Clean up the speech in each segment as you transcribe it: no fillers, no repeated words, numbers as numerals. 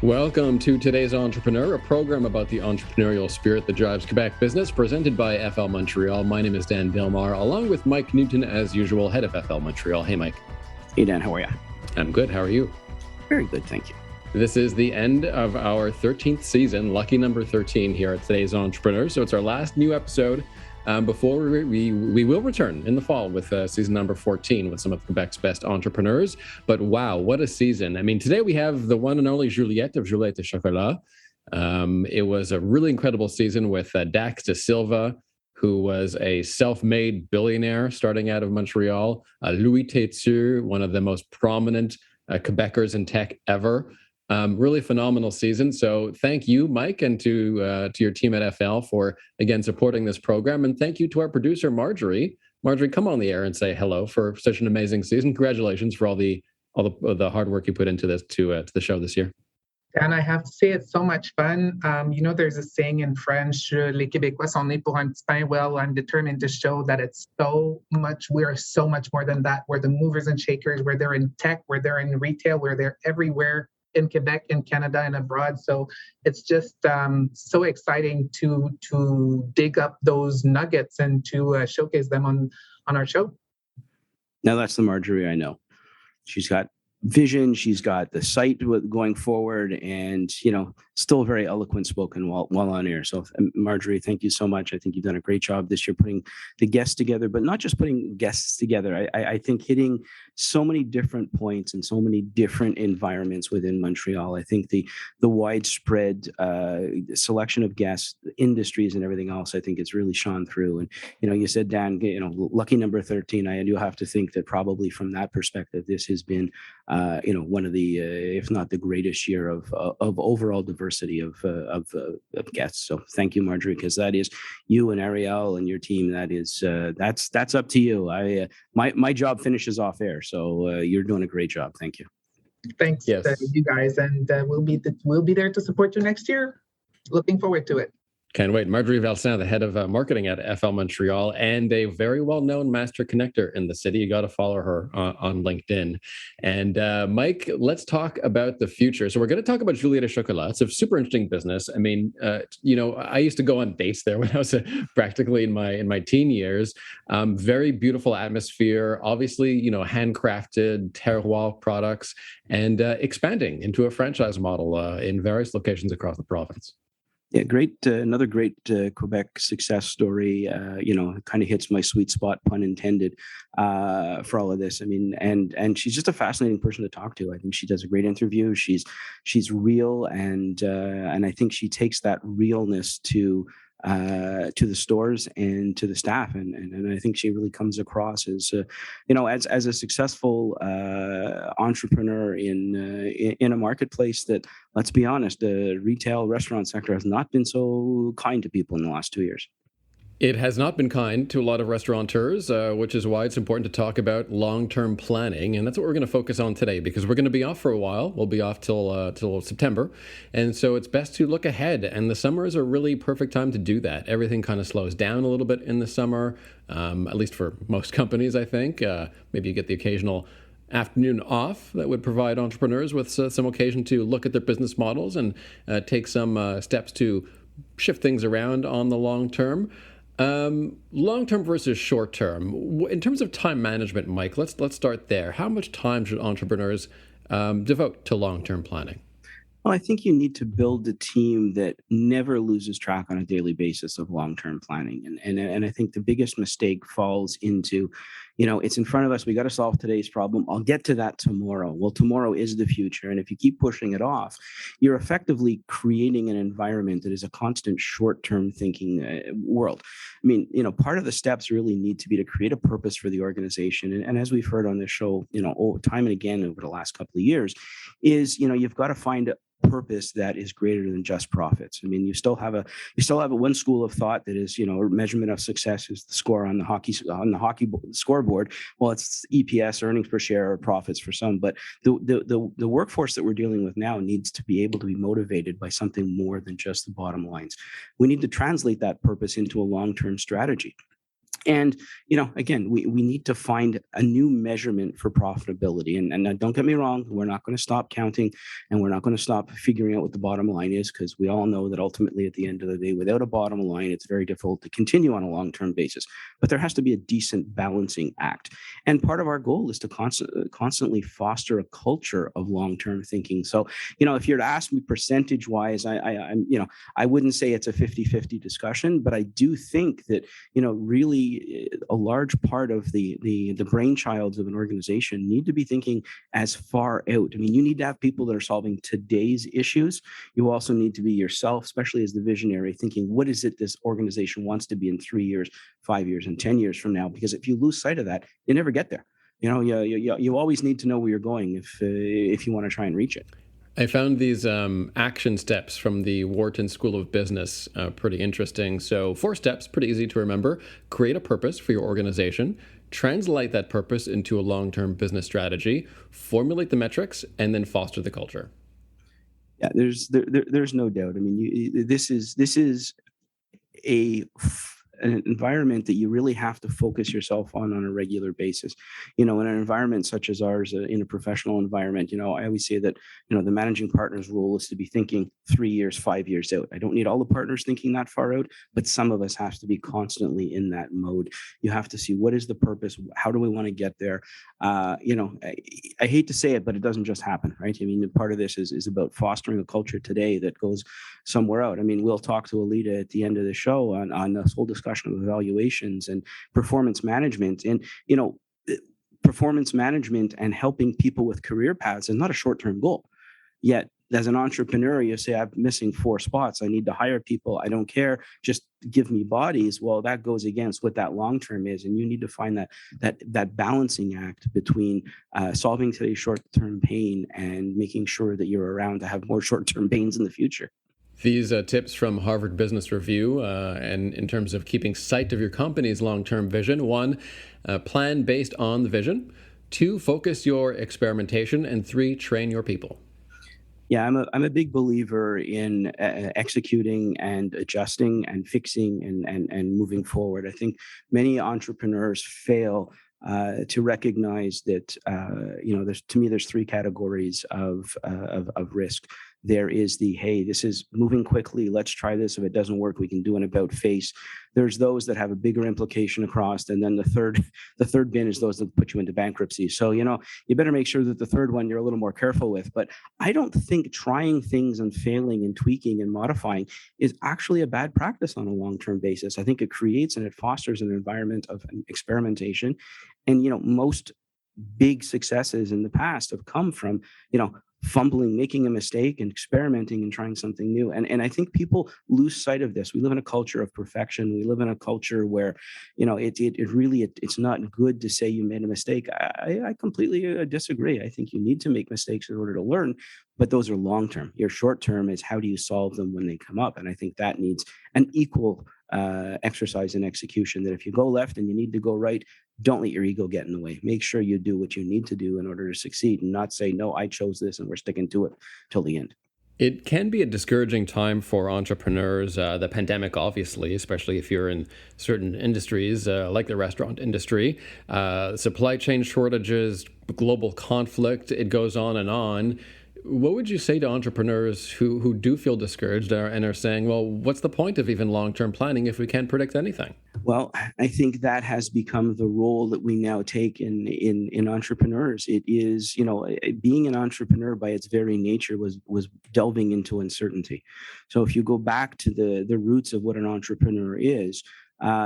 Welcome to Today's Entrepreneur, a program about the entrepreneurial spirit that drives Quebec business, presented by FL Montreal. My name is Dan Dilmar, along with Mike Newton, as usual, head of FL Montreal. Hey, Mike. Hey, Dan. How are you? I'm good. How are you? Very good. Thank you. This is the end of our 13th season, lucky number 13 here at Today's Entrepreneur. So it's our last new episode before we will return in the fall with season number 14 with some of Quebec's best entrepreneurs. But wow, what a season. I mean, today we have the one and only Juliette of Juliette Chocolat. It was a really incredible season with Dax de Silva, who was a self-made billionaire starting out of Montreal. Louis Tétu, one of the most prominent Quebecers in tech ever. Really phenomenal season. So thank you, Mike, and to your team at FL for, again, supporting this program. And thank you to our producer, Marjorie. Marjorie, come on the air and say hello for such an amazing season. Congratulations for all the hard work you put into this to the show this year. And I have to say, it's so much fun. There's a saying in French, les Québécois sont nés pour un petit pain. Well, I'm determined to show that we are so much more than that. We're the movers and shakers, we're there in tech, we're there in retail, we're there everywhere in Quebec, in Canada, and abroad. So it's just so exciting to dig up those nuggets and to showcase them on our show. Now, that's the Marjorie I know. She's got vision, she's got the site going forward, and still very eloquent spoken while on air. So Marjorie, thank you so much. I think you've done a great job this year putting the guests together, but not just putting guests together. I think hitting so many different points and so many different environments within Montreal. I think the widespread selection of guests, industries, and everything else, I think it's really shone through. And you said, Dan, lucky number 13. I do have to think that probably from that perspective, this has been one of the, if not the greatest year of overall diversity of guests. So thank you, Marjorie, because that is you and Ariel and your team. That's up to you. My job finishes off air, so you're doing a great job. Thank you. Thanks, yes. You guys, and we'll be there to support you next year. Looking forward to it. Can't wait. Marjorie Valsin, the head of marketing at FL Montreal, and a very well-known master connector in the city. You got to follow her on LinkedIn. And Mike, let's talk about the future. So we're going to talk about Juliette Chocolat. It's a super interesting business. I mean, I used to go on dates there when I was practically in my teen years. Very beautiful atmosphere. Obviously, handcrafted terroir products, and expanding into a franchise model in various locations across the province. Yeah, great. Another great Quebec success story. Kind of hits my sweet spot, pun intended, for all of this. I mean, and she's just a fascinating person to talk to. I think she does a great interview. She's real, and I think she takes that realness to the stores and to the staff, and I think she really comes across as as a successful entrepreneur in a marketplace that, let's be honest, the retail restaurant sector has not been so kind to people in the last 2 years. It has not been kind to a lot of restaurateurs, which is why it's important to talk about long-term planning. And that's what we're going to focus on today, because we're going to be off for a while. We'll be off till September. And so it's best to look ahead. And the summer is a really perfect time to do that. Everything kind of slows down a little bit in the summer, at least for most companies, I think. Maybe you get the occasional afternoon off that would provide entrepreneurs with some occasion to look at their business models and take some steps to shift things around on the long term. Long-term versus short-term. In terms of time management, Mike, let's start there. How much time should entrepreneurs devote to long-term planning? Well, I think you need to build a team that never loses track on a daily basis of long-term planning. And I think the biggest mistake falls into, it's in front of us. We got to solve today's problem. I'll get to that tomorrow. Well, tomorrow is the future. And if you keep pushing it off, you're effectively creating an environment that is a constant short-term thinking world. I mean, part of the steps really need to be to create a purpose for the organization. And as we've heard on this show, time and again over the last couple of years, is, you've got to find purpose that is greater than just profits. I mean, you still have a one school of thought that is, measurement of success is the score on the hockey scoreboard. Well, it's EPS, earnings per share, or profits for some. But the workforce that we're dealing with now needs to be able to be motivated by something more than just the bottom lines. We need to translate that purpose into a long-term strategy. And, again, we need to find a new measurement for profitability. And don't get me wrong, we're not going to stop counting, and we're not going to stop figuring out what the bottom line is, because we all know that ultimately at the end of the day, without a bottom line, it's very difficult to continue on a long-term basis. But there has to be a decent balancing act. And part of our goal is to constantly foster a culture of long-term thinking. So, if you're to ask me percentage wise, I wouldn't say it's a 50-50 discussion, but I do think that, really a large part of the brainchilds of an organization need to be thinking as far out. I mean, you need to have people that are solving today's issues. You also need to be yourself, especially as the visionary, thinking, what is it this organization wants to be in 3 years, 5 years, and 10 years from now? Because if you lose sight of that, you never get there. You always need to know where you're going if you want to try and reach it. I found these action steps from the Wharton School of Business pretty interesting. So 4 steps, pretty easy to remember. Create a purpose for your organization. Translate that purpose into a long-term business strategy. Formulate the metrics, and then foster the culture. Yeah, there's no doubt. I mean, this is an environment that you really have to focus yourself on a regular basis. In an environment such as ours, in a professional environment, I always say that, the managing partner's role is to be thinking 3 years, 5 years out. I don't need all the partners thinking that far out, but some of us have to be constantly in that mode. You have to see, what is the purpose? How do we want to get there? I hate to say it, but it doesn't just happen, right? I mean, part of this is about fostering a culture today that goes somewhere out. I mean, we'll talk to Alita at the end of the show on this whole discussion of evaluations and performance management. And, performance management and helping people with career paths is not a short-term goal. Yet, as an entrepreneur, you say, I'm missing 4 spots. I need to hire people. I don't care. Just give me bodies. Well, that goes against what that long-term is. And you need to find that balancing act between solving today's short-term pain and making sure that you're around to have more short-term pains in the future. These tips from Harvard Business Review, and in terms of keeping sight of your company's long-term vision: 1, plan based on the vision; 2, focus your experimentation; and 3, train your people. Yeah, I'm a big believer in executing and adjusting and fixing and moving forward. I think many entrepreneurs fail to recognize that there's 3 categories of risk. There is the, hey, this is moving quickly, let's try this. If it doesn't work, we can do an about face. There's those that have a bigger implication across, and then the third bin is those that put you into bankruptcy. So you better make sure that the third one you're a little more careful with. But I don't think trying things and failing and tweaking and modifying is actually a bad practice on a long-term basis. I think it creates and it fosters an environment of experimentation. And most big successes in the past have come from fumbling, making a mistake, and experimenting and trying something new. And I think people lose sight of this. We live in a culture of perfection. We live in a culture where it's not good to say you made a mistake. I completely disagree. I think you need to make mistakes in order to learn, but those are long term. Your short term is, how do you solve them when they come up? And I think that needs an equal exercise in execution, that if you go left and you need to go right, don't let your ego get in the way. Make sure you do what you need to do in order to succeed, and not say, no, I chose this and we're sticking to it till the end. It can be a discouraging time for entrepreneurs, the pandemic, obviously, especially if you're in certain industries like the restaurant industry. Supply chain shortages, global conflict, it goes on and on. What would you say to entrepreneurs who do feel discouraged and are saying, well, what's the point of even long-term planning if we can't predict anything? Well, I think that has become the role that we now take in entrepreneurs. It is, being an entrepreneur by its very nature was delving into uncertainty. So if you go back to the roots of what an entrepreneur is,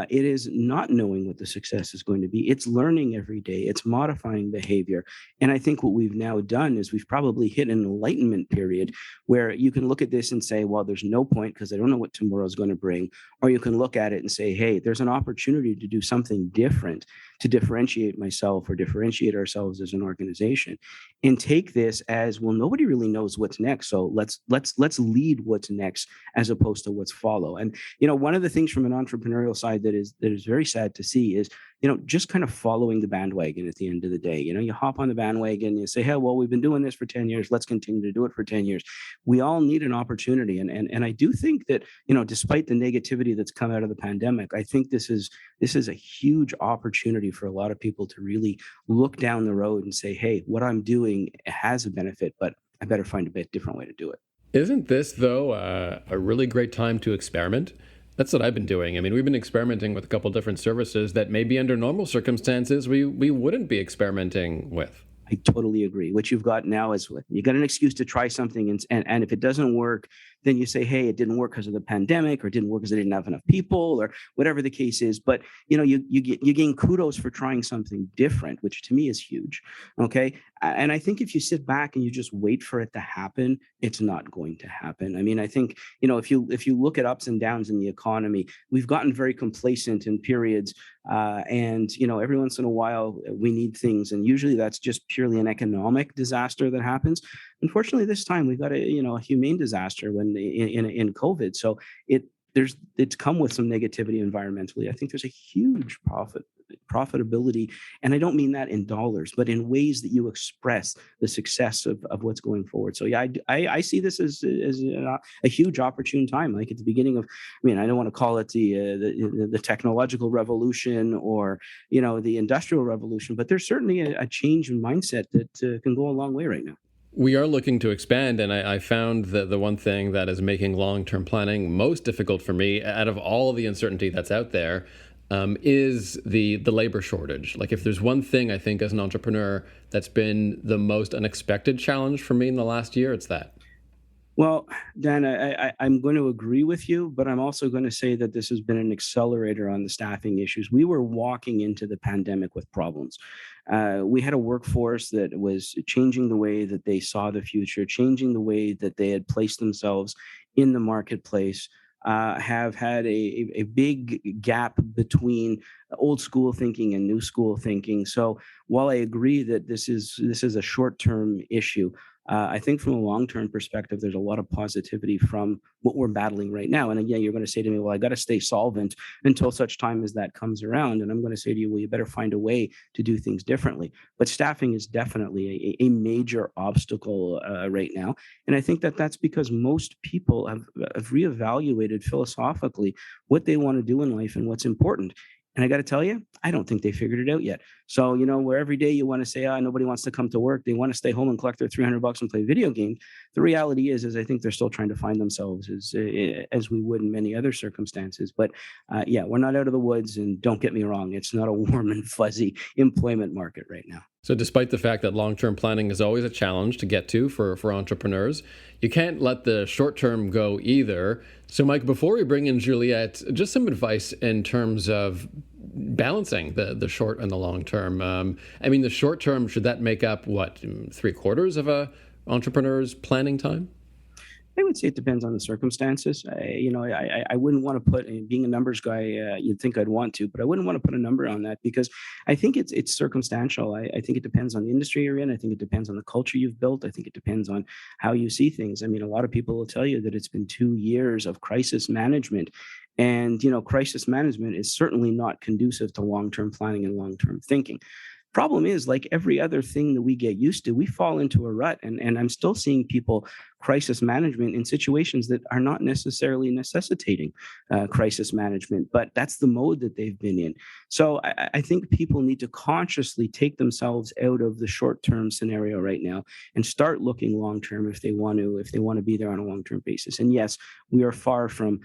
it is not knowing what the success is going to be. It's learning every day. It's modifying behavior. And I think what we've now done is we've probably hit an enlightenment period where you can look at this and say, well, there's no point because I don't know what tomorrow is going to bring. Or you can look at it and say, hey, there's an opportunity to do something different, to differentiate myself or differentiate ourselves as an organization, and take this as, well, nobody really knows what's next. So let's lead what's next as opposed to what's follow. And, one of the things from an entrepreneurial side that is very sad to see is, just kind of following the bandwagon at the end of the day. You hop on the bandwagon, you say, hey, well, we've been doing this for 10 years. Let's continue to do it for 10 years. We all need an opportunity. And I do think that, despite the negativity that's come out of the pandemic, I think this is a huge opportunity for a lot of people to really look down the road and say, hey, what I'm doing has a benefit, but I better find a bit different way to do it. Isn't this, though, a really great time to experiment? That's what I've been doing. I mean, we've been experimenting with a couple different services that maybe under normal circumstances we wouldn't be experimenting with. I totally agree. What you've got now is you got an excuse to try something, and if it doesn't work, then you say, hey, it didn't work because of the pandemic, or it didn't work because they didn't have enough people, or whatever the case is. But you gain kudos for trying something different, which to me is huge. Okay. And I think if you sit back and you just wait for it to happen, it's not going to happen. I mean, I think, if you look at ups and downs in the economy, we've gotten very complacent in periods. And every once in a while we need things, and usually that's just purely an economic disaster that happens. Unfortunately, this time we've got a humane disaster when in COVID. So it's come with some negativity environmentally. I think there's a huge profitability, and I don't mean that in dollars, but in ways that you express the success of what's going forward. So yeah, I see this as a huge opportune time, like at the beginning of, I mean, I don't want to call it the technological revolution or the industrial revolution, but there's certainly a change in mindset that can go a long way right now. We are looking to expand, and I found that the one thing that is making long-term planning most difficult for me, out of all of the uncertainty that's out there, is the labor shortage. Like, if there's one thing I think as an entrepreneur that's been the most unexpected challenge for me in the last year, it's that. Well, Dan, I'm going to agree with you, but I'm also going to say that this has been an accelerator on the staffing issues. We were walking into the pandemic with problems. We had a workforce that was changing the way that they saw the future, changing the way that they had placed themselves in the marketplace. Have had a big gap between old school thinking and new school thinking. So while I agree that this is a short-term issue, I think from a long-term perspective, there's a lot of positivity from what we're battling right now. And again, you're going to say to me, well, I got to stay solvent until such time as that comes around. And I'm going to say to you, well, you better find a way to do things differently. But staffing is definitely a major obstacle right now. And I think that that's because most people have reevaluated philosophically what they want to do in life and what's important. And I got to tell you, I don't think they figured it out yet. So, where every day you want to say, nobody wants to come to work, they want to stay home and collect their $300 and play video games. The reality is I think they're still trying to find themselves as we would in many other circumstances. But yeah, we're not out of the woods. And don't get me wrong, it's not a warm and fuzzy employment market right now. So despite the fact that long-term planning is always a challenge to get to for entrepreneurs, you can't let the short-term go either. So Mike, before we bring in Juliette, just some advice in terms of balancing the short and the long term. I mean, the short term, should that make up, what, 3/4 of a entrepreneur's planning time? I would say it depends on the circumstances. I wouldn't want to put, being a numbers guy, you'd think I'd want to, but I wouldn't want to put a number on that because I think it's circumstantial. I think it depends on the industry you're in. I think it depends on the culture you've built. I think it depends on how you see things. I mean, a lot of people will tell you that it's been 2 years of crisis management. And, crisis management is certainly not conducive to long-term planning and long-term thinking. Problem is, like every other thing that we get used to, we fall into a rut. And I'm still seeing people crisis management in situations that are not necessarily necessitating crisis management, but that's the mode that they've been in. So I think people need to consciously take themselves out of the short-term scenario right now and start looking long-term if they want to be there on a long-term basis. And yes, we are far from,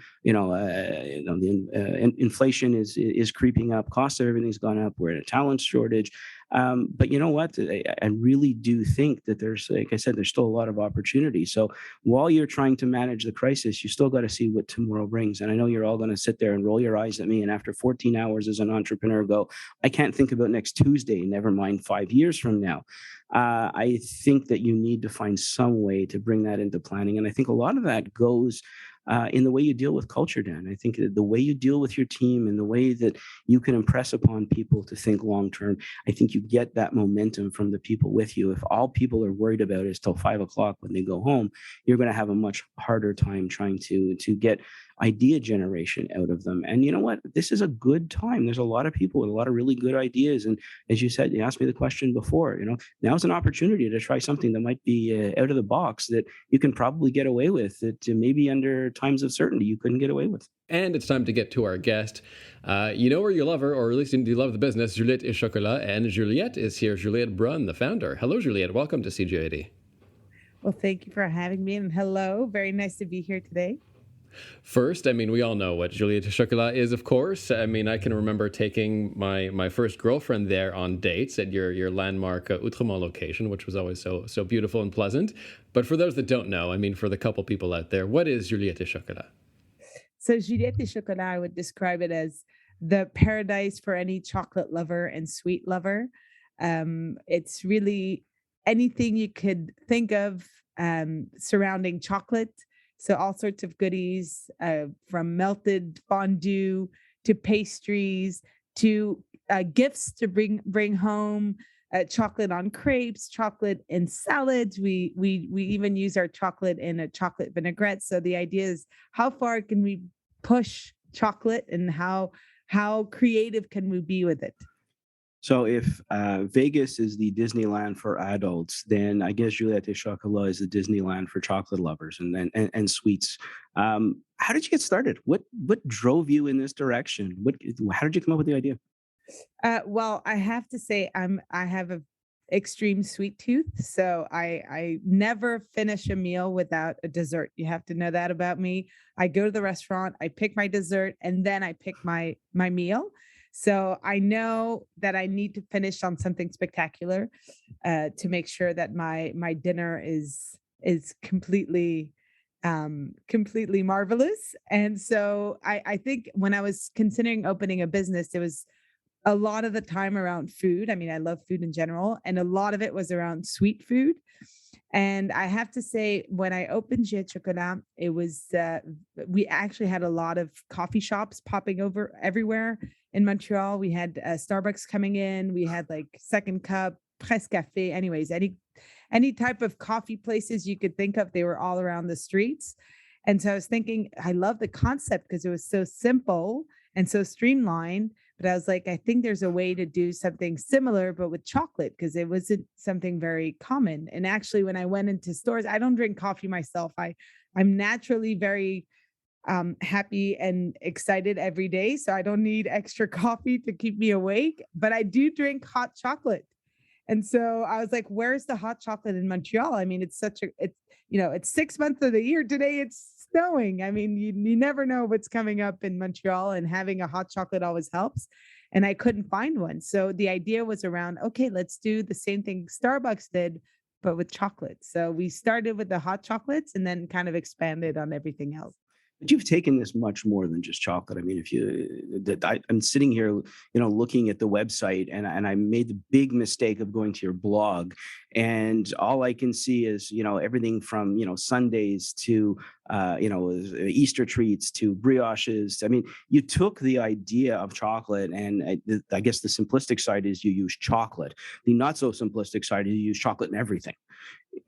inflation is creeping up, cost of everything's gone up, we're in a talent shortage. But you know what? I really do think that there's, like I said, there's still a lot of opportunity. So while you're trying to manage the crisis, you still got to see what tomorrow brings. And I know you're all going to sit there and roll your eyes at me. And after 14 hours as an entrepreneur, go, I can't think about next Tuesday, never mind 5 years from now. I think that you need to find some way to bring that into planning. And I think a lot of that goes in the way you deal with culture, Dan. I think that the way you deal with your team and the way that you can impress upon people to think long term, I think you get that momentum from the people with you. If all people are worried about is till 5 o'clock when they go home, you're going to have a much harder time trying to get idea generation out of them. And you know what? This is a good time. There's a lot of people with a lot of really good ideas. And as you said, you asked me the question before, now's an opportunity to try something that might be out of the box that you can probably get away with that maybe under times of certainty you couldn't get away with. And it's time to get to our guest. You know where you love her, or at least you love the business, Juliette Chocolat. And Juliette is here, Juliette Brun, the founder. Hello, Juliette. Welcome to CJAD. Well, thank you for having me. And hello. Very nice to be here today. First, I mean, we all know what Juliette Chocolat is, of course. I mean, I can remember taking my first girlfriend there on dates at your landmark Outremont location, which was always so beautiful and pleasant. But for those that don't know, I mean, for the couple people out there, what is Juliette Chocolat? So Juliette Chocolat, I would describe it as the paradise for any chocolate lover and sweet lover. It's really anything you could think of surrounding chocolate. So all sorts of goodies, from melted fondue to pastries to gifts to bring home. Chocolate on crepes, chocolate in salads. We even use our chocolate in a chocolate vinaigrette. So the idea is, how far can we push chocolate, and how creative can we be with it? So if Vegas is the Disneyland for adults, then I guess Juliette Chocolat is the Disneyland for chocolate lovers and sweets. How did you get started? What drove you in this direction? How did you come up with the idea? Well, I have to say, I have a extreme sweet tooth, so I never finish a meal without a dessert. You have to know that about me. I go to the restaurant, I pick my dessert, and then I pick my meal. So I know that I need to finish on something spectacular to make sure that my dinner is completely marvelous. And so I think when I was considering opening a business, it was a lot of the time around food. I mean, I love food in general, and a lot of it was around sweet food. And I have to say, when I opened Juliette Chocolat, it was we actually had a lot of coffee shops popping over everywhere in Montreal. We had Starbucks coming in. We had like Second Cup, Presse Café. Anyways, any type of coffee places you could think of, they were all around the streets. And so I was thinking, I love the concept because it was so simple and so streamlined. But I was like, I think there's a way to do something similar, but with chocolate, because it wasn't something very common. And actually, when I went into stores, I don't drink coffee myself. I'm naturally very happy and excited every day. So I don't need extra coffee to keep me awake, but I do drink hot chocolate. And so I was like, where's the hot chocolate in Montreal? I mean, it's 6 months of the year. Today it's snowing. I mean, you never know what's coming up in Montreal, and having a hot chocolate always helps. And I couldn't find one. So the idea was around, okay, let's do the same thing Starbucks did, but with chocolate. So we started with the hot chocolates and then kind of expanded on everything else. But you've taken this much more than just chocolate. I mean, I'm sitting here, looking at the website, and I made the big mistake of going to your blog, and all I can see is, everything from, sundaes to, Easter treats to brioches. I mean, you took the idea of chocolate, and I guess the simplistic side is you use chocolate. The not so simplistic side is you use chocolate in everything.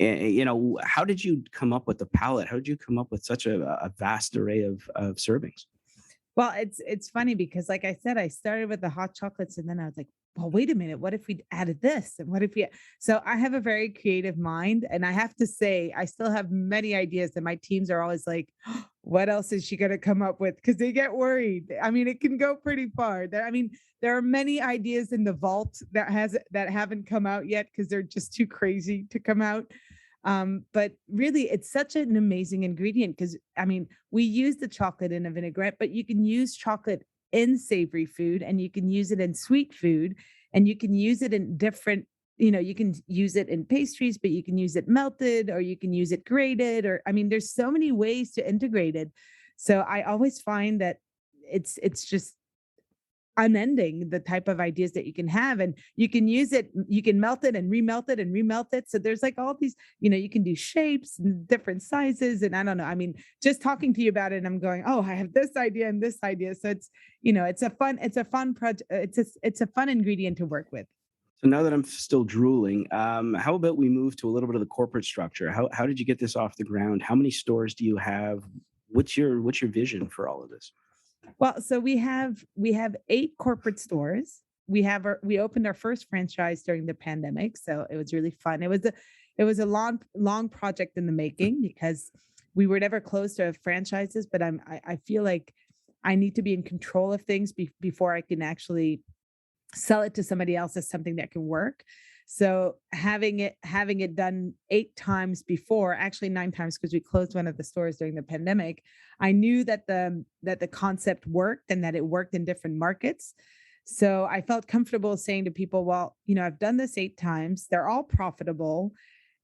How did you come up with the palette? How did you come up with such a vast array of servings? Well, it's funny because, like I said, I started with the hot chocolates, and then I was like, well, wait a minute, what if we added this? And what if so I have a very creative mind, and I have to say, I still have many ideas, and my teams are always like, what else is she going to come up with? Because they get worried. I mean, it can go pretty far. There are many ideas in the vault that haven't come out yet because they're just too crazy to come out. But really, it's such an amazing ingredient because, I mean, we use the chocolate in a vinaigrette, but you can use chocolate in savory food, and you can use it in sweet food, and you can use it in different, you can use it in pastries, but you can use it melted, or you can use it grated, or, I mean, there's so many ways to integrate it. So I always find that it's just unending, the type of ideas that you can have, and you can use it, you can melt it and remelt it and remelt it. So there's like all these, you can do shapes and different sizes. And I don't know, I mean, just talking to you about it, I'm going, oh, I have this idea and this idea. So it's a fun project. It's a fun ingredient to work with. So now that I'm still drooling, how about we move to a little bit of the corporate structure? How did you get this off the ground? How many stores do you have? What's your vision for all of this? Well, so we have 8 corporate stores. We opened our first franchise during the pandemic, so it was really fun. It was a long project in the making because we were never close to franchises, but I feel like I need to be in control of things before I can actually sell it to somebody else as something that can work. So having it done 8 times before, actually 9 times, because we closed one of the stores during the pandemic, I knew that the concept worked and that it worked in different markets. So I felt comfortable saying to people, well, I've done this 8 times. They're all profitable.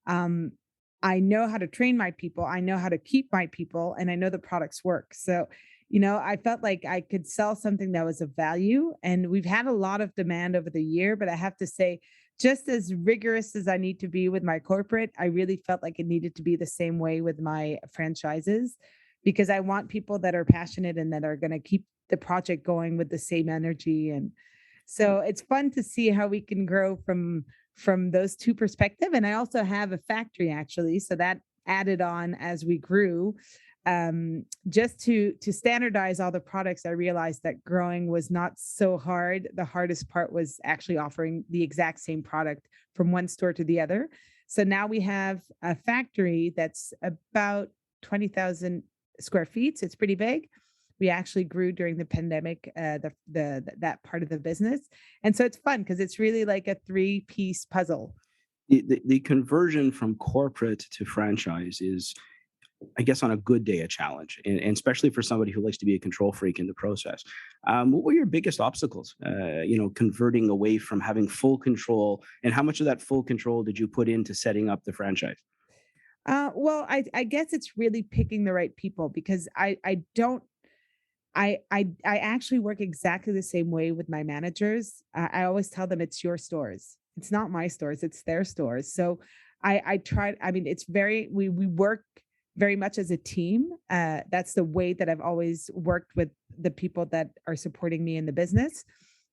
I know how to train my people. I know how to keep my people, and I know the products work. So I felt like I could sell something that was of value, and we've had a lot of demand over the year, but I have to say, just as rigorous as I need to be with my corporate, I really felt like it needed to be the same way with my franchises, because I want people that are passionate and that are going to keep the project going with the same energy. And so it's fun to see how we can grow from those two perspectives. And I also have a factory, actually, so that added on as we grew. Just to standardize all the products, I realized that growing was not so hard. The hardest part was actually offering the exact same product from one store to the other. So now we have a factory that's about 20,000 square feet. So it's pretty big. We actually grew during the pandemic, that part of the business. And so it's fun because it's really like a 3-piece puzzle. The conversion from corporate to franchise is, I guess, on a good day, a challenge, and especially for somebody who likes to be a control freak in the process. What were your biggest obstacles, converting away from having full control, and how much of that full control did you put into setting up the franchise? Well, I guess it's really picking the right people, because I actually work exactly the same way with my managers. I always tell them it's your stores. It's not my stores, it's their stores. So I tried, I mean, we work very much as a team. That's the way that I've always worked with the people that are supporting me in the business.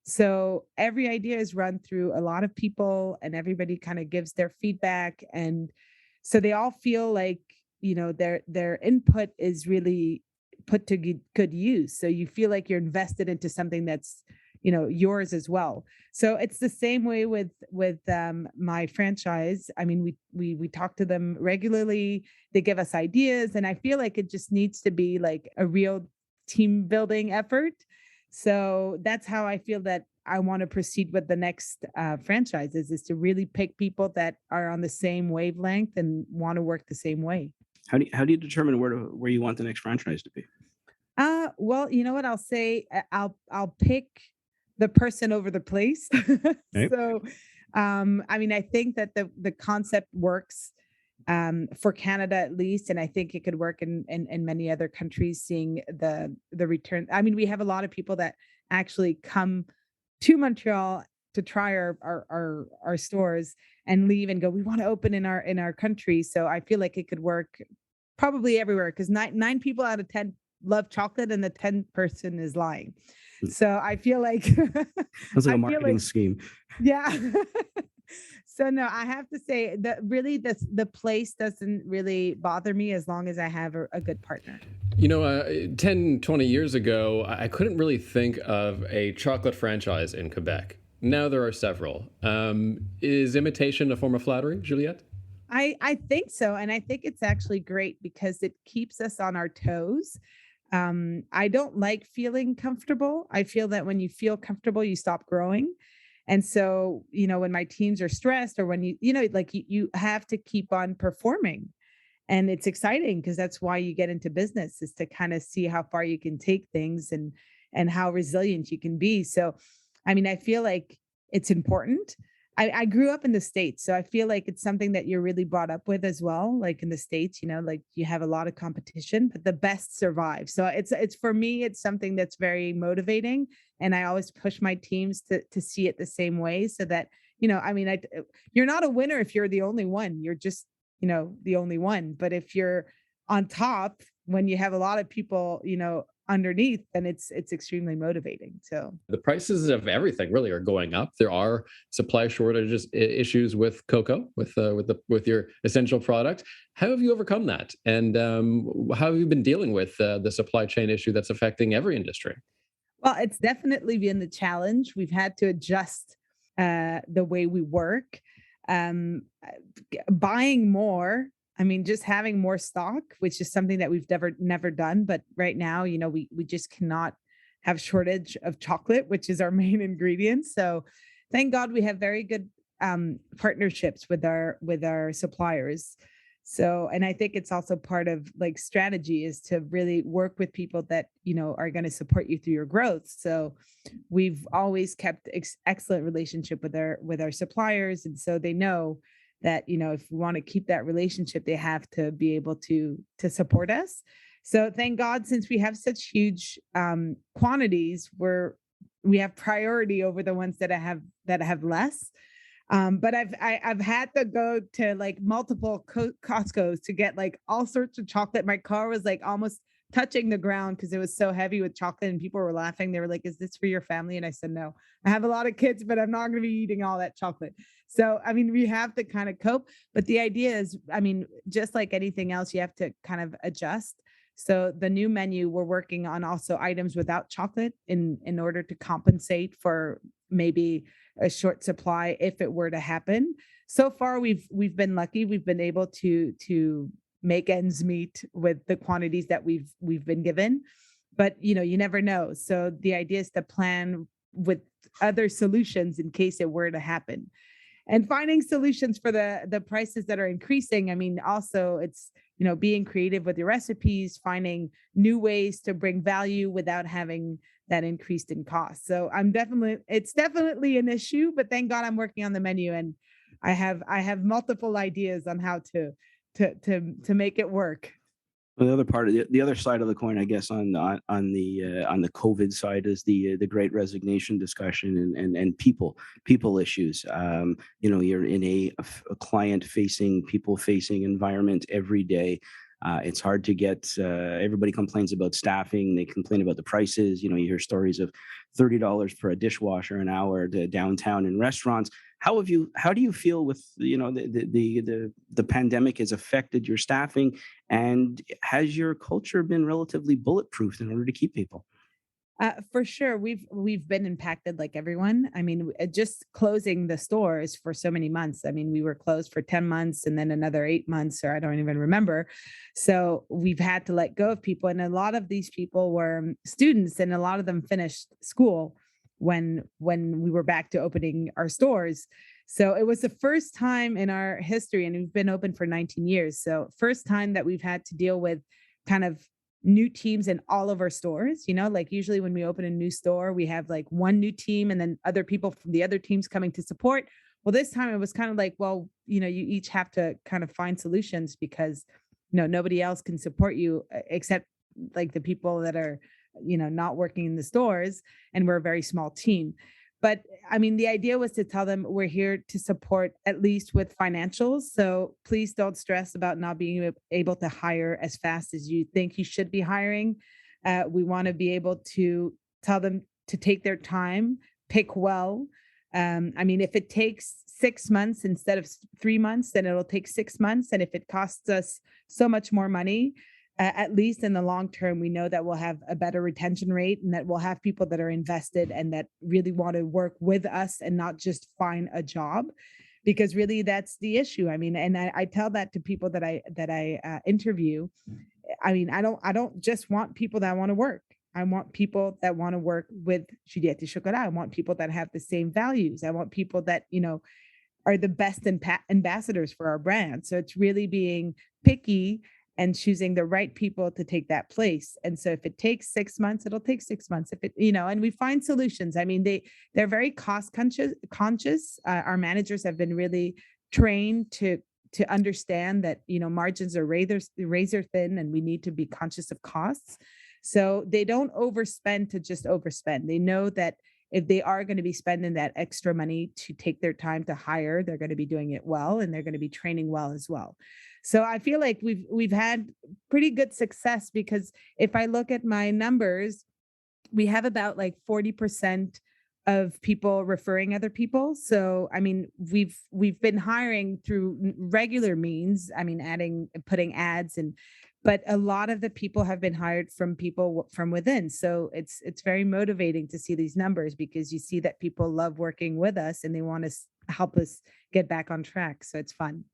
So every idea is run through a lot of people, and everybody kind of gives their feedback. And so they all feel like, their input is really put to good use. So you feel like you're invested into something that's, yours as well. So it's the same way with my franchise. I mean, we talk to them regularly. They give us ideas, and I feel like it just needs to be like a real team building effort. So that's how I feel that I want to proceed with the next franchises, is to really pick people that are on the same wavelength and want to work the same way. How do you determine where you want the next franchise to be? Well, you know what I'll say? I'll pick the person over the place. Okay. So, I mean, I think that the concept works for Canada at least, and I think it could work in many other countries. Seeing the return, I mean, we have a lot of people that actually come to Montreal to try our stores and leave and go, we want to open in our country. So I feel like it could work probably everywhere, because nine people out of 10 love chocolate, and the 10th person is lying. So I feel like That's like a marketing scheme. Yeah. So no, I have to say that really the place doesn't really bother me as long as I have a good partner. 10, 20 years ago, I couldn't really think of a chocolate franchise in Quebec. Now there are several. Is imitation a form of flattery, Juliette? I think so. And I think it's actually great because it keeps us on our toes. I don't like feeling comfortable. I feel that when you feel comfortable, you stop growing. And so, when my teams are stressed, or when you have to keep on performing, and it's exciting because that's why you get into business, is to kind of see how far you can take things and how resilient you can be. So, I mean, I feel like it's important. I grew up in the States, so I feel like it's something that you're really brought up with as well. Like in the States, like you have a lot of competition, but the best survive. So it's for me, it's something that's very motivating. And I always push my teams to see it the same way so that, you're not a winner if you're the only one. You're just, the only one. But if you're on top, when you have a lot of people, underneath, then it's extremely motivating. So The prices of everything really are going up. There are supply shortages issues with cocoa, with your essential product. How have you overcome that? And how have you been dealing with the supply chain issue that's affecting every industry? well, it's definitely been the challenge. We've had to adjust the way we work. Buying more, I mean, just having more stock, which is something that we've never done. But right now, we just cannot have shortage of chocolate, which is our main ingredient. So thank God we have very good partnerships with our suppliers. So, and I think it's also part of like strategy is to really work with people that, are going to support you through your growth. So we've always kept excellent relationship with our suppliers. And so they know that, if we want to keep that relationship, they have to be able to support us. So thank God, since we have such huge quantities, we have priority over the ones that have less. But I've had to go to like multiple Costco's to get like all sorts of chocolate. My car was like almost touching the ground because it was so heavy with chocolate, and people were laughing. They were like, "Is this for your family?" And I said, "No, I have a lot of kids, but I'm not going to be eating all that chocolate." So, I mean, we have to kind of cope. But the idea is, I mean, just like anything else, you have to kind of adjust. So the new menu, we're working on also items without chocolate in order to compensate for maybe a short supply if it were to happen. So far, we've been lucky. We've been able to make ends meet with the quantities that we've been given, but you never know. So the idea is to plan with other solutions in case it were to happen, and finding solutions for the prices that are increasing. I mean, also it's being creative with your recipes, finding new ways to bring value without having that increased in cost. So it's definitely an issue, but thank God I'm working on the menu, and I have multiple ideas on how to make it work. Well, the other part of the other side of the coin, I guess, on the COVID side is the Great Resignation discussion and people issues. You're in a client facing, people facing environment every day. It's hard to get. Everybody complains about staffing. They complain about the prices. You hear stories of $30 for a dishwasher an hour to downtown in restaurants. How do you feel with the pandemic has affected your staffing, and has your culture been relatively bulletproof in order to keep people? For sure, we've been impacted like everyone. I mean, just closing the stores for so many months. I mean, we were closed for 10 months and then another 8 months, or I don't even remember. So we've had to let go of people, and a lot of these people were students, and a lot of them finished school when we were back to opening our stores. So it was the first time in our history, and we've been open for 19 years. So first time that we've had to deal with kind of new teams in all of our stores. Like usually when we open a new store, we have like one new team and then other people from the other teams coming to support. Well, this time it was kind of like, well, you each have to kind of find solutions because, nobody else can support you except like the people that are, not working in the stores. And we're a very small team. But I mean, the idea was to tell them we're here to support at least with financials. So please don't stress about not being able to hire as fast as you think you should be hiring. We want to be able to tell them to take their time, pick well. I mean, if it takes 6 months instead of 3 months, then it'll take 6 months. And if it costs us so much more money, at least in the long term, we know that we'll have a better retention rate and that we'll have people that are invested and that really want to work with us and not just find a job, because really that's the issue. I mean, and I tell that to people that I interview. I mean, I don't just want people that want to work. I want people that want to work with Juliette Chocolat. I want people that have the same values. I want people that, are the best ambassadors for our brand. So it's really being picky and choosing the right people to take that place. And so if it takes 6 months, it'll take 6 months. If it, and we find solutions. I mean, they're very cost conscious. Our managers have been really trained to understand that, margins are razor thin, and we need to be conscious of costs. So they don't overspend to just overspend. They know that if they are going to be spending that extra money to take their time to hire, they're going to be doing it well, and they're going to be training well as well. So I feel like we've had pretty good success, because if I look at my numbers, we have about like 40% of people referring other people. So I mean, we've been hiring through regular means. I mean, putting ads, but a lot of the people have been hired from people from within. So it's very motivating to see these numbers, because you see that people love working with us and they want to help us get back on track. So it's fun.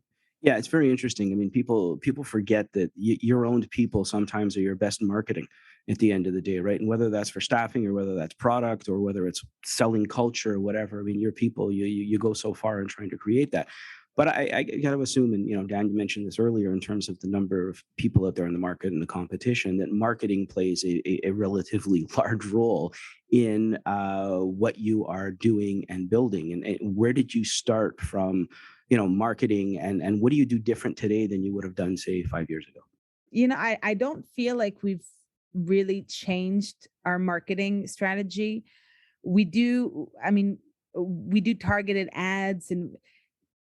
Yeah, it's very interesting. I mean, people forget that your own people sometimes are your best marketing at the end of the day, right? And whether that's for staffing, or whether that's product, or whether it's selling culture or whatever, I mean, your people, you go so far in trying to create that. But I kind of assume, and Dan, you mentioned this earlier in terms of the number of people out there in the market and the competition, that marketing plays a relatively large role in what you are doing and building. And where did you start from, marketing, and what do you do different today than you would have done, say, 5 years ago? I don't feel like we've really changed our marketing strategy. We do, I mean, we do targeted ads,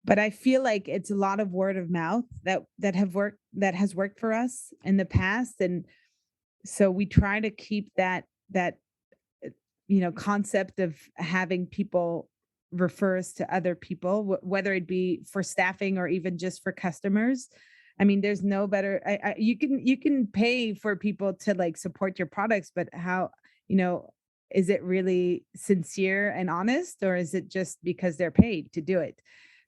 but I feel like it's a lot of word of mouth that has worked for us in the past. And so we try to keep that concept of having people refer us to other people, whether it be for staffing or even just for customers. I mean, there's no better. You can pay for people to like support your products, but how, is it really sincere and honest, or is it just because they're paid to do it?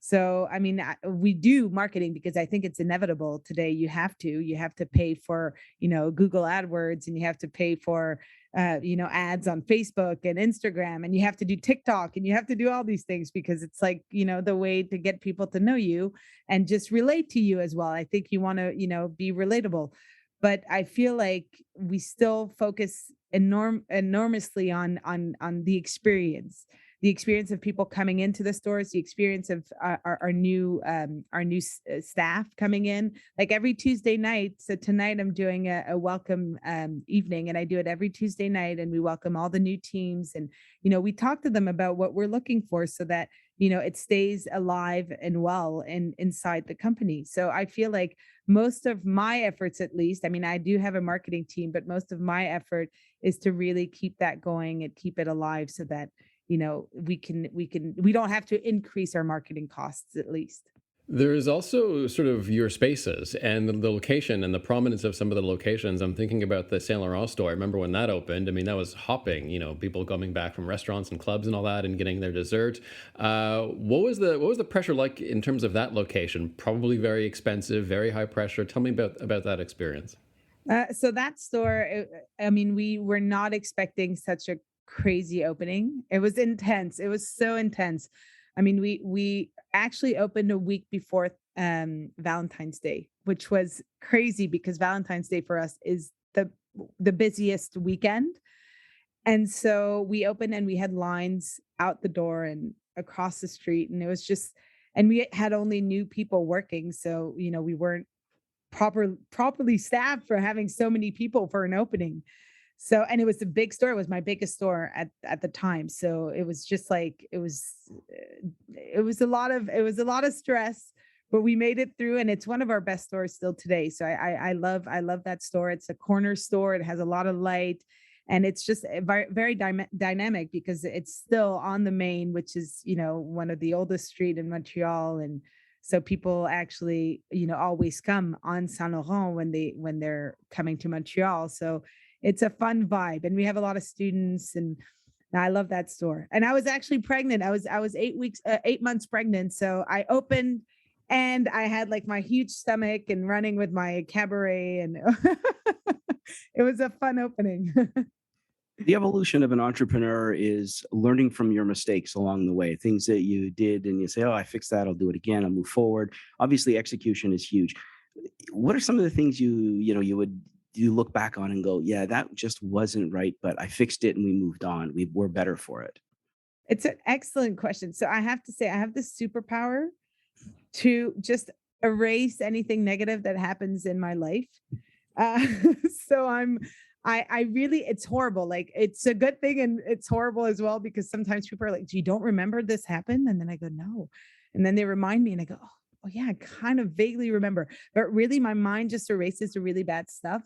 So, I mean, we do marketing because I think it's inevitable today. You have to pay for, Google AdWords, and you have to pay for, ads on Facebook and Instagram, and you have to do TikTok, and you have to do all these things, because it's like, the way to get people to know you and just relate to you as well. I think you want to, be relatable, but I feel like we still focus enormously on the experience of people coming into the stores, the experience of our new staff coming in, like every Tuesday night. So tonight I'm doing a welcome evening, and I do it every Tuesday night, and we welcome all the new teams, and we talk to them about what we're looking for, so that it stays alive and well inside the company. So I feel like most of my efforts, at least, I mean, I do have a marketing team, but most of my effort is to really keep that going and keep it alive, so that we don't have to increase our marketing costs, at least. There is also sort of your spaces and the location and the prominence of some of the locations. I'm thinking about the Saint Laurent store. I remember when that opened. I mean, that was hopping, people coming back from restaurants and clubs and all that and getting their dessert. What was the pressure like in terms of that location? Probably very expensive, very high pressure. Tell me about that experience. So that store, I mean, we were not expecting such a crazy opening. It was intense. It was so intense. I mean, we actually opened a week before Valentine's Day, which was crazy, because Valentine's Day for us is the busiest weekend. And so we opened, and we had lines out the door and across the street, and it was just, and we had only new people working. So, we weren't properly staffed for having so many people for an opening. So, and it was a big store. It was my biggest store at the time. So it was just like, it was a lot of stress, but we made it through, and it's one of our best stores still today. So I love that store. It's a corner store. It has a lot of light, and it's just very, very dynamic, because it's still on the main, which is, one of the oldest street in Montreal. And so people actually, always come on Saint Laurent when they're coming to Montreal. So it's a fun vibe, and we have a lot of students, and I love that store. And I was actually pregnant. I was 8 months pregnant. So I opened, and I had like my huge stomach and running with my cabaret, and it was a fun opening. The evolution of an entrepreneur is learning from your mistakes along the way, things that you did and you say, oh, I fixed that, I'll do it again, I'll move forward. Obviously, execution is huge. what are some of the things you look back on and go, yeah, that just wasn't right, but I fixed it and we moved on. We're better for it. It's an excellent question. So I have to say, I have this superpower to just erase anything negative that happens in my life. Uh, so I really, it's horrible. Like it's a good thing and it's horrible as well because sometimes people are like, "Do you don't remember this happened?" And then I go, "No," and then they remind me, and I go, "Oh yeah, I kind of vaguely remember," but really, my mind just erases the really bad stuff.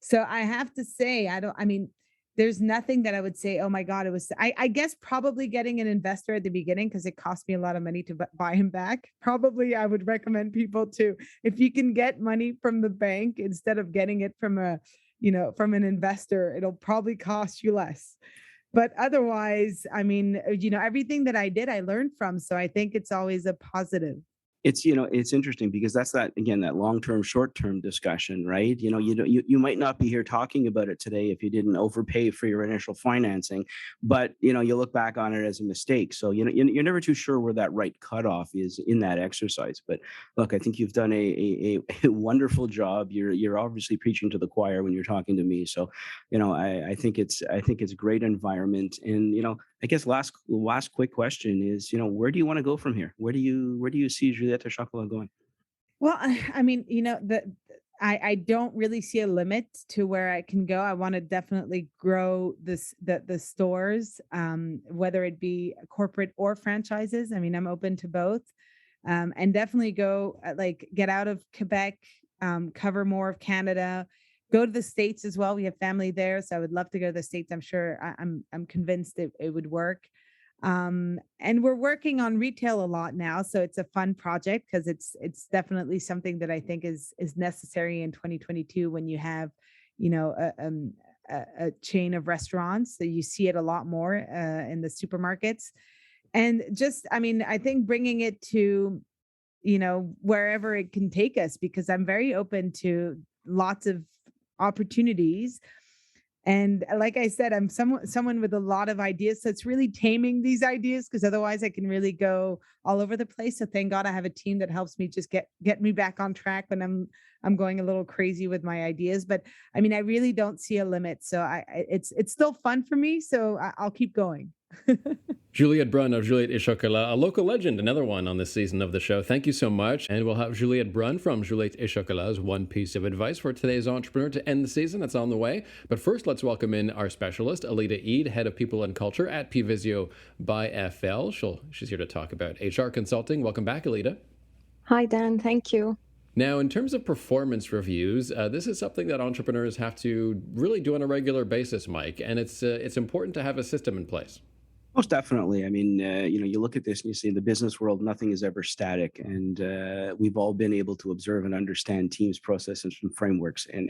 So I have to say, I don't. I mean, there's nothing that I would say, oh my God, it was, I guess probably getting an investor at the beginning because it cost me a lot of money to buy him back. Probably I would recommend people to, if you can get money from the bank instead of getting it from from an investor, it'll probably cost you less. But otherwise, I mean, everything that I did, I learned from. So I think it's always a positive. It's interesting because that's that again, that long-term, short-term discussion, right? You might not be here talking about it today if you didn't overpay for your initial financing, but you look back on it as a mistake. So you're never too sure where that right cutoff is in that exercise. But look, I think you've done a wonderful job. You're obviously preaching to the choir when you're talking to me. So I think it's a great environment. And I guess last quick question is, where do you want to go from here? Where do you see Juliette Chocolat going? Well, I mean, I don't really see a limit to where I can go. I want to definitely grow the stores, whether it be corporate or franchises. I mean, I'm open to both, and definitely go like get out of Quebec, cover more of Canada, go to the States as well. We have family there, so I would love to go to the States. I'm sure I'm convinced it would work. And we're working on retail a lot now, so it's a fun project because it's definitely something that I think is necessary in 2022 when you have, a chain of restaurants. So you see it a lot more in the supermarkets, and just I mean I think bringing it to wherever it can take us because I'm very open to lots of opportunities. And like I said, I'm someone with a lot of ideas. So it's really taming these ideas because otherwise I can really go all over the place. So thank God I have a team that helps me just get me back on track when I'm going a little crazy with my ideas. But I mean, I really don't see a limit. So it's still fun for me. So I'll keep going. Juliette Brun of Juliette Chocolat, a local legend, another one on this season of the show. Thank you so much. And we'll have Juliette Brun from Juliette Chocolat as one piece of advice for today's entrepreneur to end the season. That's on the way. But first, let's welcome in our specialist, Alida Eid, Head of People and Culture at Pvisio by FL. She's here to talk about HR consulting. Welcome back, Alida. Hi, Dan. Thank you. Now, in terms of performance reviews, this is something that entrepreneurs have to really do on a regular basis, Mike, and it's important to have a system in place. Most definitely. I mean, you look at this and you see in the business world, nothing is ever static, and we've all been able to observe and understand teams, processes, and frameworks, and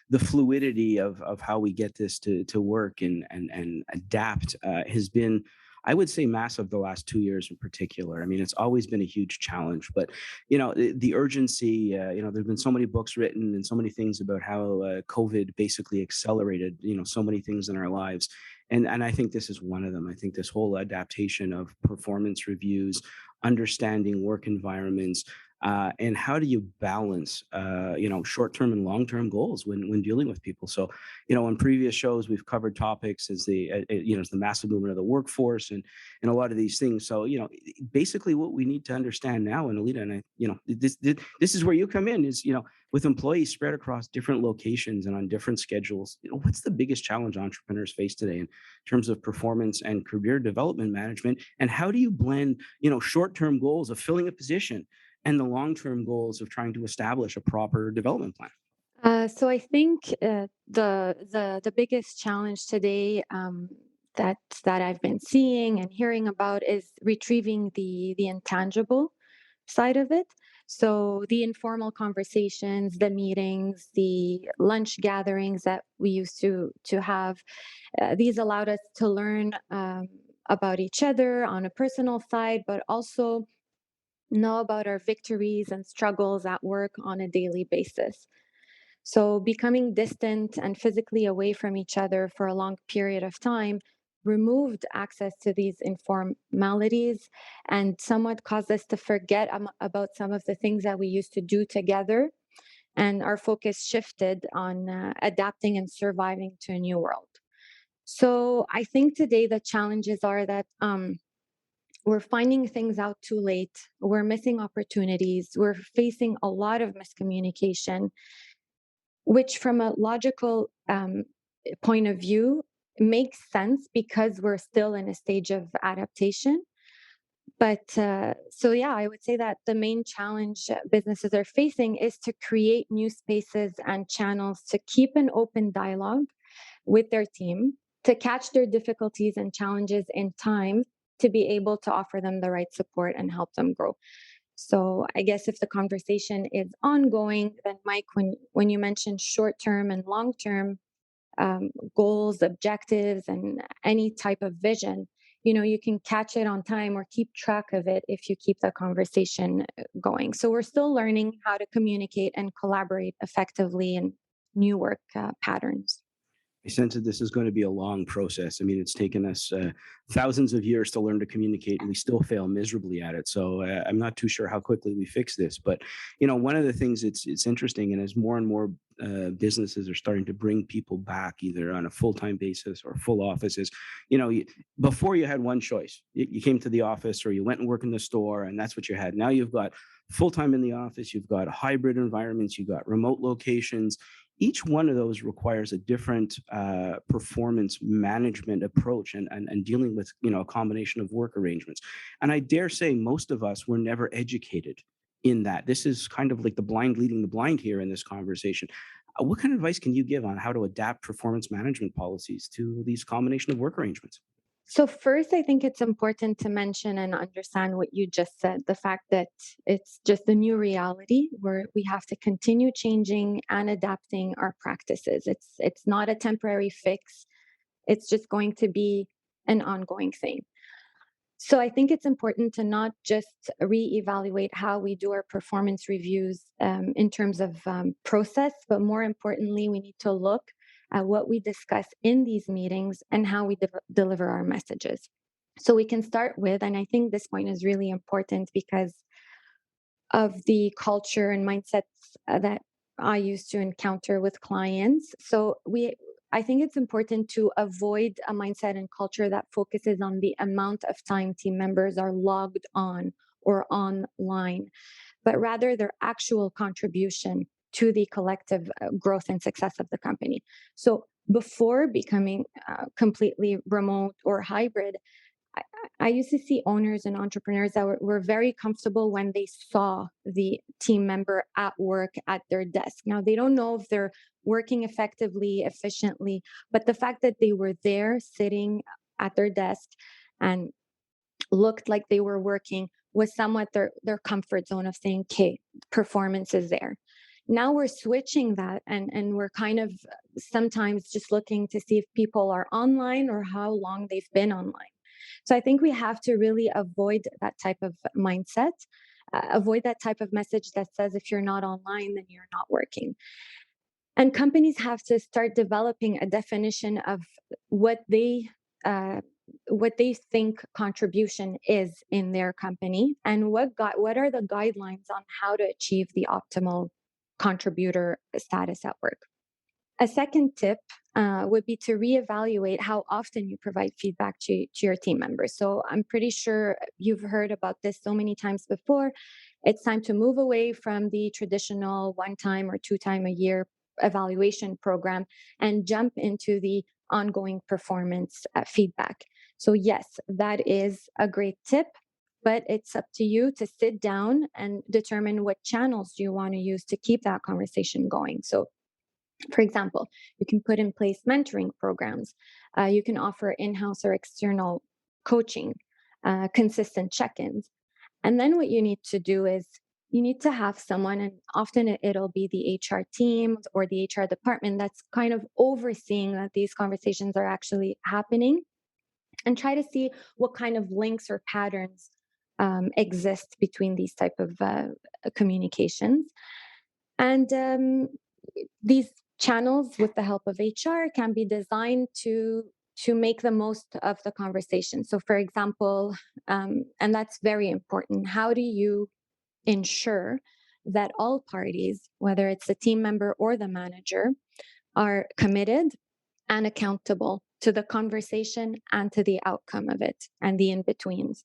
the fluidity of how we get this to work and adapt has been, I would say, massive the last 2 years in particular. I mean, it's always been a huge challenge, but the urgency. There've been so many books written and so many things about how COVID basically accelerated so many things in our lives. And I think this is one of them. I think this whole adaptation of performance reviews, understanding work environments, and how do you balance, short-term and long-term goals when dealing with people. So, in previous shows we've covered topics as the massive movement of the workforce and a lot of these things. So, basically what we need to understand now, and Alida and I, this is where you come in is, with employees spread across different locations and on different schedules, what's the biggest challenge entrepreneurs face today in terms of performance and career development management? And how do you blend, short-term goals of filling a position and the long-term goals of trying to establish a proper development plan? So I think the biggest challenge today that I've been seeing and hearing about is retrieving the intangible side of it. So the informal conversations, the meetings, the lunch gatherings that we used to have, these allowed us to learn about each other on a personal side, but also know about our victories and struggles at work on a daily basis. So, becoming distant and physically away from each other for a long period of time removed access to these informalities and somewhat caused us to forget about some of the things that we used to do together and our focus shifted on adapting and surviving to a new world. So I think today the challenges are that we're finding things out too late, we're missing opportunities, we're facing a lot of miscommunication, which from a logical point of view makes sense because we're still in a stage of adaptation. But so, yeah, I would say that the main challenge businesses are facing is to create new spaces and channels to keep an open dialogue with their team, to catch their difficulties and challenges in time, to be able to offer them the right support and help them grow. So I guess if the conversation is ongoing, then Mike, when you mentioned short term and long term goals, objectives, and any type of vision, you can catch it on time or keep track of it if you keep the conversation going. So we're still learning how to communicate and collaborate effectively in new work patterns. I sense that this is going to be a long process. I mean, it's taken us thousands of years to learn to communicate, and we still fail miserably at it. So I'm not too sure how quickly we fix this. But one of the things it's interesting, and as more and more businesses are starting to bring people back, either on a full time basis or full offices, before you had one choice: you came to the office, or you went and worked in the store, and that's what you had. Now you've got full time in the office, you've got hybrid environments, you've got remote locations. Each one of those requires a different performance management approach and dealing with a combination of work arrangements. And I dare say most of us were never educated in that. This is kind of like the blind leading the blind here in this conversation. What kind of advice can you give on how to adapt performance management policies to these combination of work arrangements? So, first, I think it's important to mention and understand what you just said, the fact that it's just the new reality where we have to continue changing and adapting our practices. It's not a temporary fix, it's just going to be an ongoing thing. So, I think it's important to not just reevaluate how we do our performance reviews in terms of process, but more importantly, we need to look at what we discuss in these meetings and how we deliver our messages. So we can start with, and I think this point is really important because of the culture and mindsets that I used to encounter with clients. I think it's important to avoid a mindset and culture that focuses on the amount of time team members are logged on or online, but rather their actual contribution to the collective growth and success of the company. So before becoming completely remote or hybrid, I, I used to see owners and entrepreneurs that were very comfortable when they saw the team member at work at their desk. Now, they don't know if they're working effectively, efficiently, but the fact that they were there sitting at their desk and looked like they were working was somewhat their comfort zone of saying, okay, performance is there. Now we're switching that and we're kind of sometimes just looking to see if people are online or how long they've been online. So I think we have to really avoid that type of mindset, avoid that type of message that says if you're not online, then you're not working. And companies have to start developing a definition of what they think contribution is in their company, and what are the guidelines on how to achieve the optimal contributor status at work. A second tip would be to reevaluate how often you provide feedback to your team members. So I'm pretty sure you've heard about this so many times before. It's time to move away from the traditional one time or two time a year evaluation program and jump into the ongoing performance feedback. So yes, that is a great tip, but it's up to you to sit down and determine what channels do you want to use to keep that conversation going. So for example, you can put in place mentoring programs. You can offer in-house or external coaching, consistent check-ins. And then what you need to do is you need to have someone, and often it'll be the HR team or the HR department that's kind of overseeing that these conversations are actually happening, and try to see what kind of links or patterns exist between these type of communications. And these channels, with the help of HR, can be designed to make the most of the conversation. So, for example, and that's very important. How do you ensure that all parties, whether it's the team member or the manager, are committed and accountable to the conversation and to the outcome of it and the in-betweens.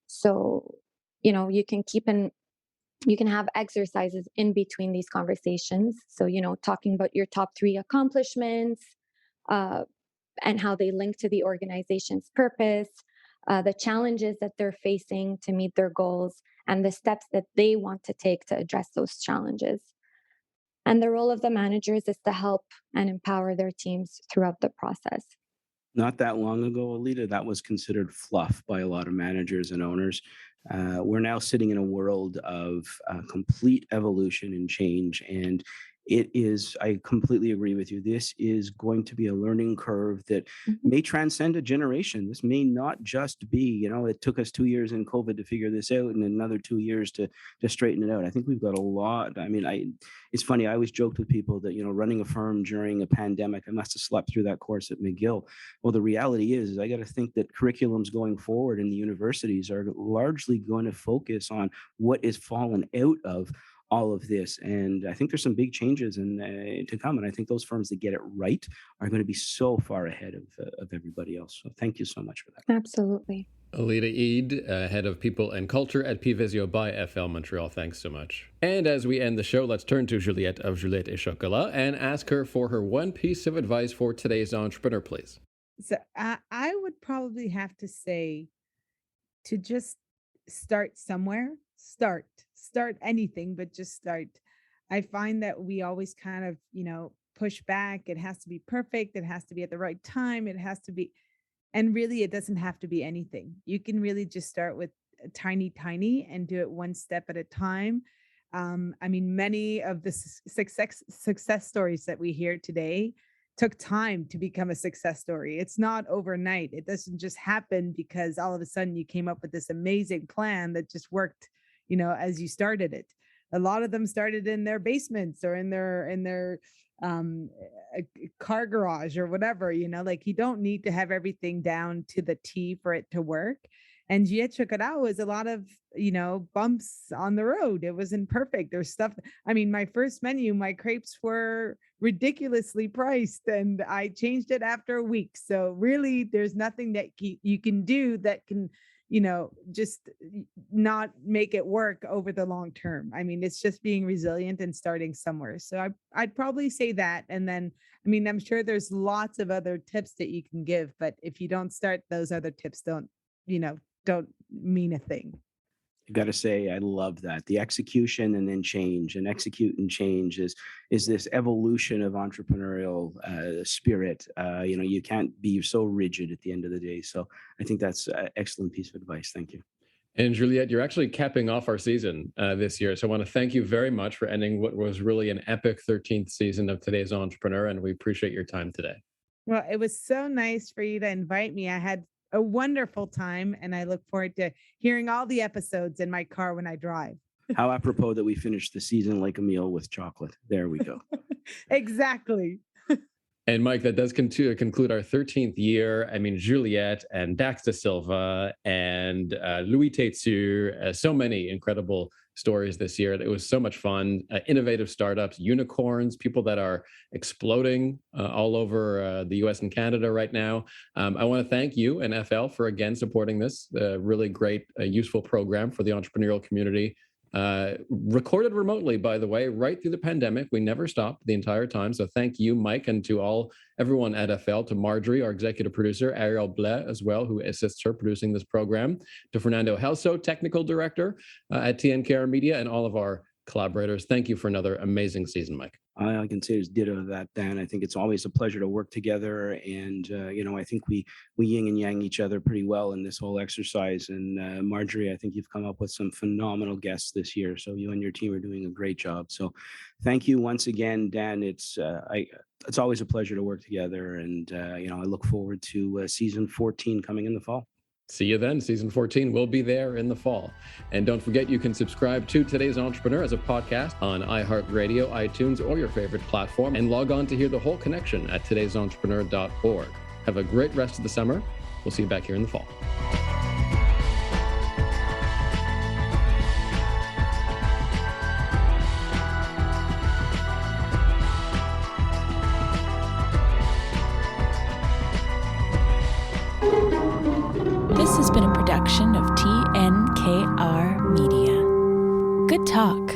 So, you can have exercises in between these conversations. So, talking about your top 3 accomplishments, and how they link to the organization's purpose, the challenges that they're facing to meet their goals, and the steps that they want to take to address those challenges. And the role of the managers is to help and empower their teams throughout the process. Not that long ago, Alita, that was considered fluff by a lot of managers and owners. We're now sitting in a world of complete evolution and change. And I completely agree with you. This is going to be a learning curve that may transcend a generation. This may not just be, it took us 2 years in COVID to figure this out and another 2 years to straighten it out. I think we've got a lot. I mean, it's funny. I always joked with people that, running a firm during a pandemic, I must have slept through that course at McGill. Well, the reality is I got to think that curriculums going forward in the universities are largely going to focus on what is fallen out of all of this. And I think there's some big changes to come. And I think those firms that get it right are going to be so far ahead of everybody else. So thank you so much for that. Absolutely. Alita Eid, Head of People and Culture at P-Visio by FL Montreal. Thanks so much. And as we end the show, let's turn to Juliette of Juliette Chocolat and ask her for her one piece of advice for today's entrepreneur, please. So I would probably have to say to just start somewhere. Start anything, but just start. I find that we always kind of, push back. It has to be perfect. It has to be at the right time. It has to be, and really it doesn't have to be anything. You can really just start with tiny, and do it one step at a time. Many of the success stories that we hear today took time to become a success story. It's not overnight. It doesn't just happen because all of a sudden you came up with this amazing plan that just worked, as you started it. A lot of them started in their basements or in their car garage or whatever, like you don't need to have everything down to the T for it to work. And Juliette Chocolat was a lot of, bumps on the road. It wasn't perfect. There's stuff. My first menu, my crepes were ridiculously priced and I changed it after a week. So really there's nothing that you can do that can, just not make it work over the long term. It's just being resilient and starting somewhere. So I'd probably say that. And then, I'm sure there's lots of other tips that you can give, but if you don't start, those other tips don't mean a thing. I got to say, I love that. The execution and then change, and execute and change is this evolution of entrepreneurial spirit. You can't be so rigid at the end of the day. So I think that's an excellent piece of advice. Thank you. And Juliette, you're actually capping off our season this year. So I want to thank you very much for ending what was really an epic 13th season of Today's Entrepreneur. And we appreciate your time today. Well, it was so nice for you to invite me. I had a wonderful time, and I look forward to hearing all the episodes in my car when I drive. How apropos that we finished the season like a meal with chocolate. There we go. Exactly. And Mike, that does conclude our 13th year. Juliette and Dax da Silva and Louis Tétu, so many incredible stories this year. It was so much fun. Innovative startups, unicorns, people that are exploding all over the US and Canada right now. I want to thank you and FL for again supporting this really great, useful program for the entrepreneurial community. Recorded remotely, by the way, right through the pandemic. We never stopped the entire time. So thank you, Mike, and to everyone at FL, to Marjorie, our executive producer, Ariel Blais as well, who assists her producing this program, to Fernando Helso, technical director at TNKR Media, and all of our collaborators. Thank you for another amazing season, Mike. I can say it's ditto to that, Dan. I think it's always a pleasure to work together. And, I think we yin and yang each other pretty well in this whole exercise. And Marjorie, I think you've come up with some phenomenal guests this year. So you and your team are doing a great job. So thank you once again, Dan. It's always a pleasure to work together. And, I look forward to season 14 coming in the fall. See you then. Season 14 will be there in the fall. And don't forget, you can subscribe to Today's Entrepreneur as a podcast on iHeartRadio, iTunes, or your favorite platform, and log on to hear the whole connection at today'sentrepreneur.org. Have a great rest of the summer. We'll see you back here in the fall. This has been a production of TNKR Media. Good talk.